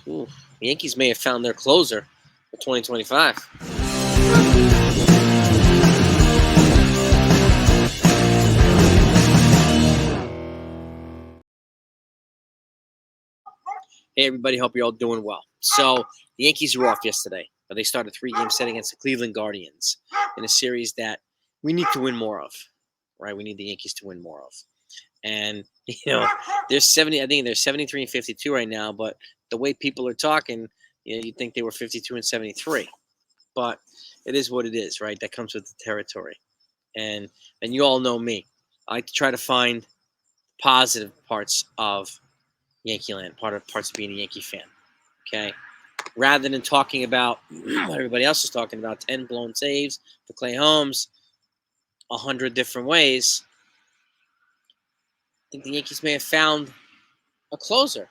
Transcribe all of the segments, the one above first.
Ooh, the Yankees may have found their closer for 2025. Hey, everybody. Hope you're all doing well. So, the Yankees were off yesterday, but they started a 3-game set against the Cleveland Guardians in a series that we need to win more of, right? We need the Yankees to win more of. And, they're 70, I think they're 73 and 52 right now, but the way people are talking, you'd think they were 52 and 73. But it is what it is, right? That comes with the territory. And you all know me. I like to try to find positive parts of Yankee land, parts of being a Yankee fan. Okay, rather than talking about what everybody else is talking about, 10 blown saves for Clay Holmes, 100 different ways. I think the Yankees may have found a closer.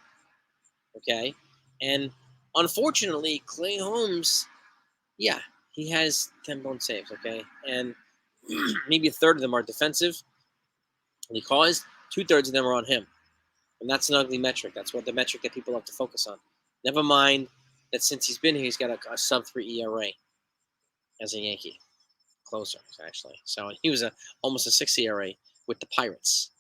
Okay, and unfortunately, Clay Holmes, yeah, he has 10 blown saves. Okay, and maybe a third of them are defensive. And he caused 2/3 of them are on him. And that's an ugly metric. That's what the metric that people have to focus on. Never mind that since he's been here, he's got a sub-3 ERA as a Yankee. Closer, actually. So he was almost a 6 ERA with the Pirates.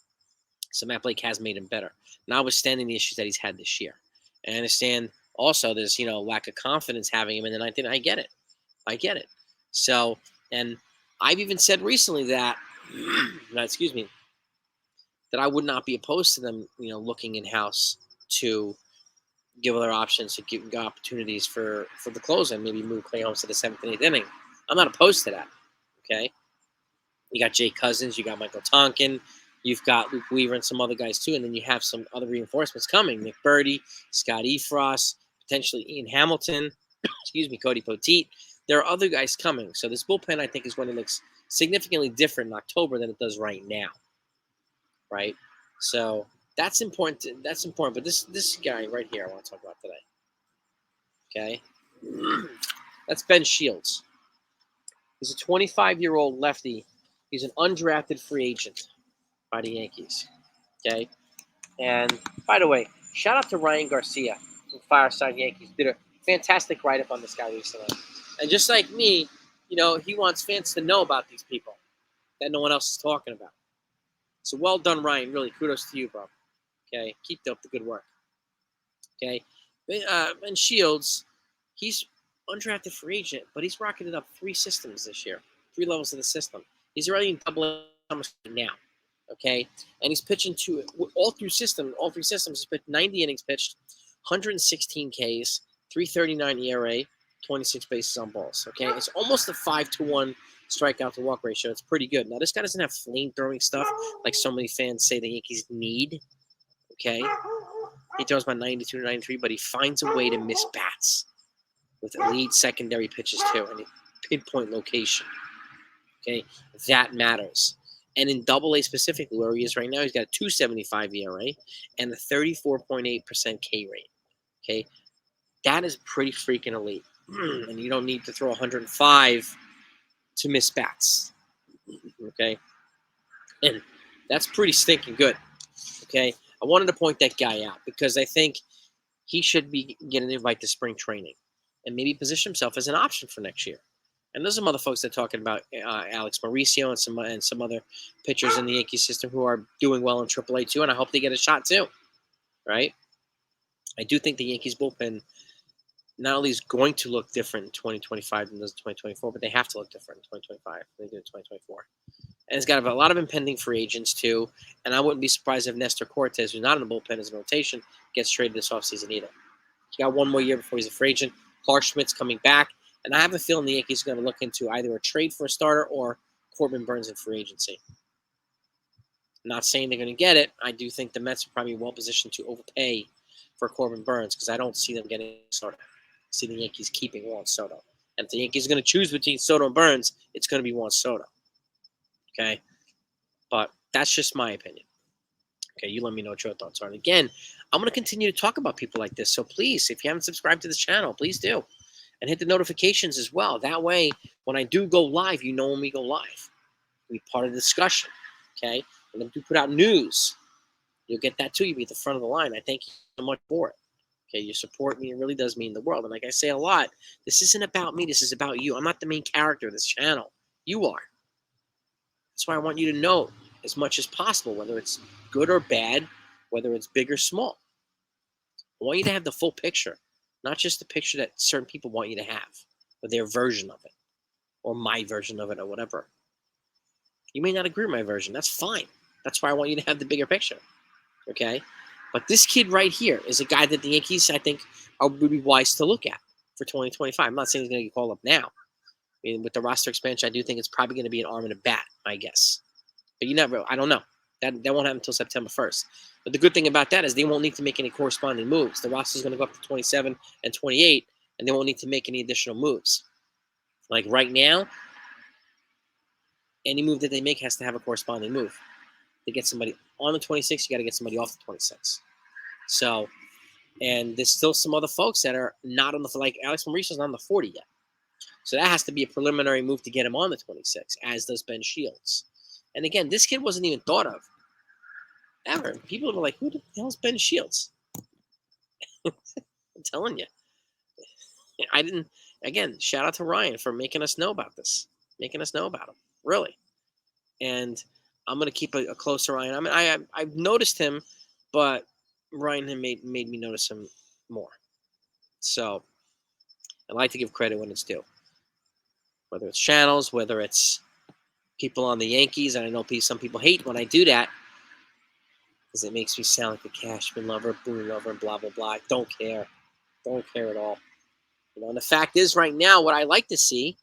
So Matt Blake has made him better, notwithstanding the issues that he's had this year. And I understand also there's, lack of confidence having him in the ninth inning. I get it. So, and I've even said recently that, that I would not be opposed to them, looking in-house to give other options, to give opportunities for the closer, and maybe move Clay Holmes to the 7th and 8th inning. I'm not opposed to that, okay? You got Jay Cousins, you got Michael Tonkin, you've got Luke Weaver and some other guys too, and then you have some other reinforcements coming. Nick Birdie, Scott Efros, potentially Ian Hamilton, Cody Poteet. There are other guys coming. So this bullpen, I think, is going to look significantly different in October than it does right now. Right, so that's important. But this guy right here, I want to talk about today. Okay, that's Ben Shields. He's a 25-year-old lefty. He's an undrafted free agent by the Yankees. Okay, and by the way, shout out to Ryan Garcia from Fireside Yankees. Did a fantastic write-up on this guy recently. And just like me, he wants fans to know about these people that no one else is talking about. So well done, Ryan. Really, kudos to you, bro. Okay, keep up the good work. Okay, Ben Shields, he's undrafted free agent, but he's rocketed up 3 systems this year, 3 levels of the system. He's already in double now. Okay, and he's pitching to all 3 systems. He's pitched 90 innings pitched, 116 Ks, 3.39 ERA, 26 bases on balls. Okay, it's almost a 5-to-1 strikeout to walk ratio. It's pretty good. Now, this guy doesn't have flame-throwing stuff like so many fans say the Yankees need. Okay, he throws about 92 to 93, but he finds a way to miss bats with elite secondary pitches too, and pinpoint location. Okay, that matters. And in Double A specifically, where he is right now, he's got a 2.75 ERA and a 34.8% K rate. Okay, that is pretty freaking elite. And you don't need to throw 105 to miss bats. Okay, and that's pretty stinking good. Okay, I wanted to point that guy out because I think he should be getting an invite to spring training and maybe position himself as an option for next year. And there's some other folks that are talking about Alex Mauricio and some other pitchers in the Yankee system who are doing well in AAA too, and I hope they get a shot too, right? I do think the Yankees bullpen not only is going to look different in 2025 than it does in 2024, but they have to look different in 2025 than they do in 2024. And it's got a lot of impending free agents too, and I wouldn't be surprised if Nestor Cortes, who's not in the bullpen as a rotation, gets traded this offseason either. He got 1 more year before he's a free agent. Clark Schmidt's coming back, and I have a feeling the Yankees are going to look into either a trade for a starter or Corbin Burnes in free agency. I'm not saying they're going to get it. I do think the Mets are probably well positioned to overpay for Corbin Burnes because I don't see them getting Soto. I see the Yankees keeping Juan Soto. And if the Yankees are going to choose between Soto and Burnes, it's going to be Juan Soto. Okay? But that's just my opinion. Okay, you let me know what your thoughts are. And again, I'm going to continue to talk about people like this. So please, if you haven't subscribed to this channel, please do. And hit the notifications as well. That way, when I do go live, you know when we go live. Be part of the discussion. Okay? And then we put out news. You'll get that too. You'll be at the front of the line. I thank you so much for it. Okay, your support me, it really does mean the world. And like I say a lot, this isn't about me. This is about you. I'm not the main character of this channel. You are. That's why I want you to know as much as possible, whether it's good or bad, whether it's big or small. I want you to have the full picture, not just the picture that certain people want you to have, or their version of it, or my version of it, or whatever. You may not agree with my version. That's fine. That's why I want you to have the bigger picture. Okay? But this kid right here is a guy that the Yankees, I think, would be wise to look at for 2025. I'm not saying he's going to get called up now. I mean, with the roster expansion, I do think it's probably going to be an arm and a bat, I guess. But you never, I don't know. That won't happen until September 1st. But the good thing about that is they won't need to make any corresponding moves. The roster is going to go up to 27 and 28, and they won't need to make any additional moves. Like right now, any move that they make has to have a corresponding move. To get somebody on the 26, you got to get somebody off the 26. So, and there's still some other folks that are not on the, like Alex Mauricio's not on the 40 yet. So that has to be a preliminary move to get him on the 26, as does Ben Shields. And again, this kid wasn't even thought of ever. People were like, who the hell's Ben Shields? I'm telling you. I didn't, again, shout out to Ryan for making us know about this, making us know about him, really. And I'm going to keep a closer eye on him. I mean, I've noticed him, but Ryan had made me notice him more. So I like to give credit when it's due. Whether it's channels, whether it's people on the Yankees, and I know some people hate when I do that because it makes me sound like a Cashman lover, Boone lover, blah, blah, blah. I don't care. Don't care at all. You know, and the fact is right now, what I like to see,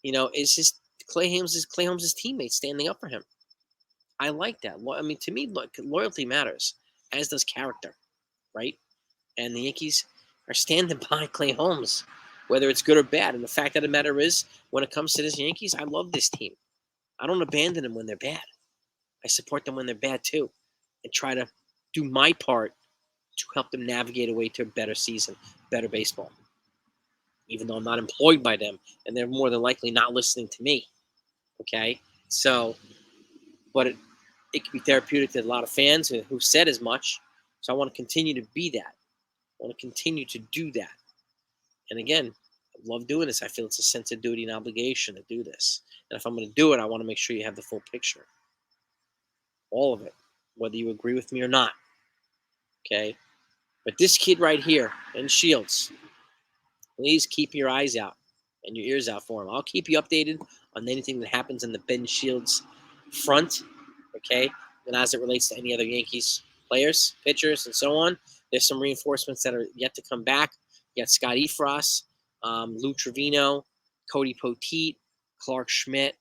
you know, is Clay Holmes' teammates standing up for him. I like that. I mean, to me, look, loyalty matters, as does character, right? And the Yankees are standing by Clay Holmes, whether it's good or bad. And the fact of the matter is, when it comes to this Yankees, I love this team. I don't abandon them when they're bad. I support them when they're bad too, and try to do my part to help them navigate a way to a better season, better baseball. Even though I'm not employed by them, and they're more than likely not listening to me. Okay? So, but it can be therapeutic to a lot of fans who said as much. So I want to continue to be that. I want to continue to do that. And again, I love doing this. I feel it's a sense of duty and obligation to do this. And if I'm going to do it, I want to make sure you have the full picture. All of it. Whether you agree with me or not. Okay? But this kid right here, Ben Shields, please keep your eyes out and your ears out for him. I'll keep you updated on anything that happens in the Ben Shields front, okay? And as it relates to any other Yankees players, pitchers, and so on, there's some reinforcements that are yet to come back. You got Scott Efros, Lou Trevino, Cody Poteet, Clark Schmidt,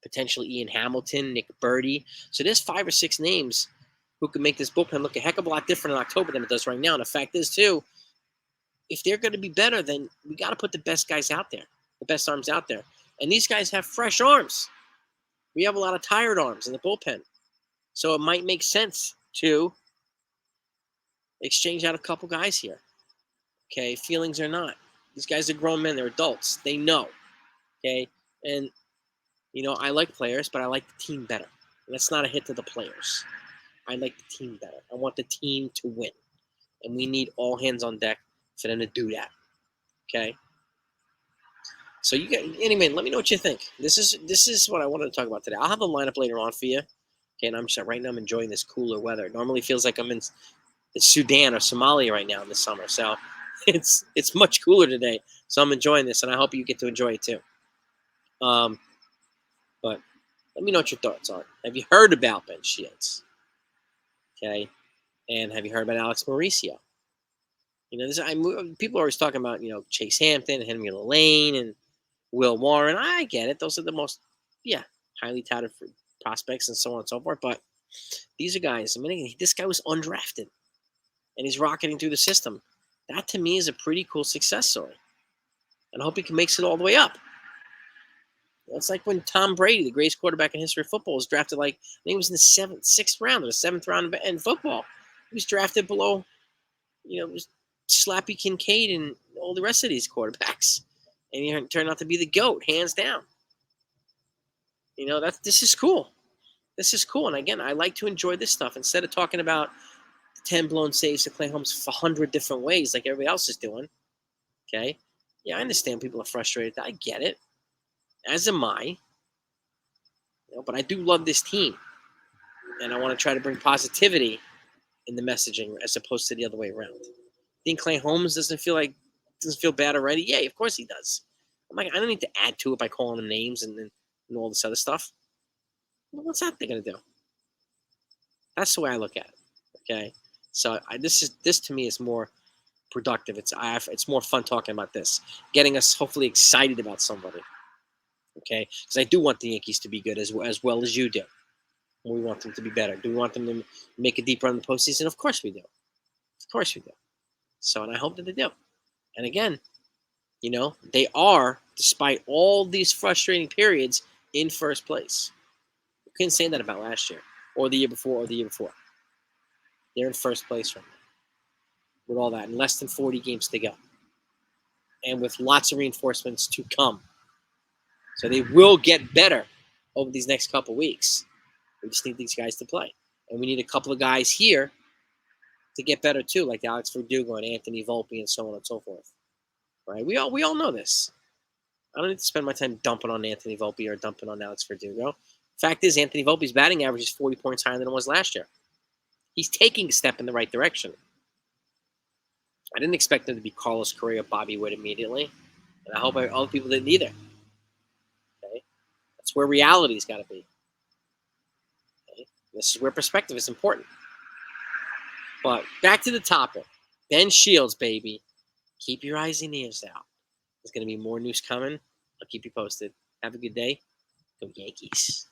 potentially Ian Hamilton, Nick Birdie. So there's 5 or 6 names who could make this bullpen look a heck of a lot different in October than it does right now. And the fact is, too, if they're going to be better, then we got to put the best guys out there, the best arms out there. And these guys have fresh arms. We have a lot of tired arms in the bullpen. So it might make sense to exchange out a couple guys here. Okay, feelings or not. These guys are grown men. They're adults. They know. Okay, and, you know, I like players, but I like the team better. And that's not a hit to the players. I like the team better. I want the team to win. And we need all hands on deck for them to do that. Okay? So you get, anyway, let me know what you think. This is what I wanted to talk about today. I'll have a lineup later on for you. Okay, and I'm just right now I'm enjoying this cooler weather. It normally feels like I'm in Sudan or Somalia right now in the summer. So it's much cooler today. So I'm enjoying this, and I hope you get to enjoy it too. But let me know what your thoughts are. Have you heard about Ben Shields? Okay, and have you heard about Alex Mauricio? You know, people are always talking about, you know, Chase Hampton, Henry Lane, and Will Warren. I get it; those are the most, highly touted prospects and so on and so forth. But these are guys. I mean, this guy was undrafted, and he's rocketing through the system. That to me is a pretty cool success story, and I hope he makes it all the way up. It's like when Tom Brady, the greatest quarterback in history of football, was drafted like, I think it was in the 6th round or the 7th round in football. He was drafted below, you know, Slappy Kincaid and all the rest of these quarterbacks. And he turned out to be the GOAT, hands down. You know, this is cool. This is cool. And again, I like to enjoy this stuff. Instead of talking about the 10 blown saves to Clay Holmes 100 different ways like everybody else is doing. Okay? Yeah, I understand people are frustrated. I get it. As am I. But I do love this team. And I want to try to bring positivity in the messaging as opposed to the other way around. Think Clay Holmes doesn't feel bad already? Yeah, of course he does. I'm like, I don't need to add to it by calling him names and all this other stuff. Well, what's that thing gonna do? That's the way I look at it. Okay, so this to me is more productive. It's more fun talking about this, getting us hopefully excited about somebody. Okay, because I do want the Yankees to be good as well as you do. We want them to be better. Do we want them to make a deep run in the postseason? Of course we do. Of course we do. So, and I hope that they do. And again, they are, despite all these frustrating periods, in first place. You couldn't say that about last year or the year before or the year before. They're in first place right now with all that, and less than 40 games to go. And with lots of reinforcements to come. So they will get better over these next couple weeks. We just need these guys to play. And we need a couple of guys here to get better too, like Alex Verdugo and Anthony Volpe and so on and so forth. Right? We all know this. I don't need to spend my time dumping on Anthony Volpe or dumping on Alex Verdugo. Fact is, Anthony Volpe's batting average is 40 points higher than it was last year. He's taking a step in the right direction. I didn't expect him to be Carlos Correa or Bobby Witt immediately, and I hope other people didn't either. Okay? That's where reality's got to be. Okay? This is where perspective is important. But back to the topic. Ben Shields, baby. Keep your eyes and ears out. There's going to be more news coming. I'll keep you posted. Have a good day. Go Yankees.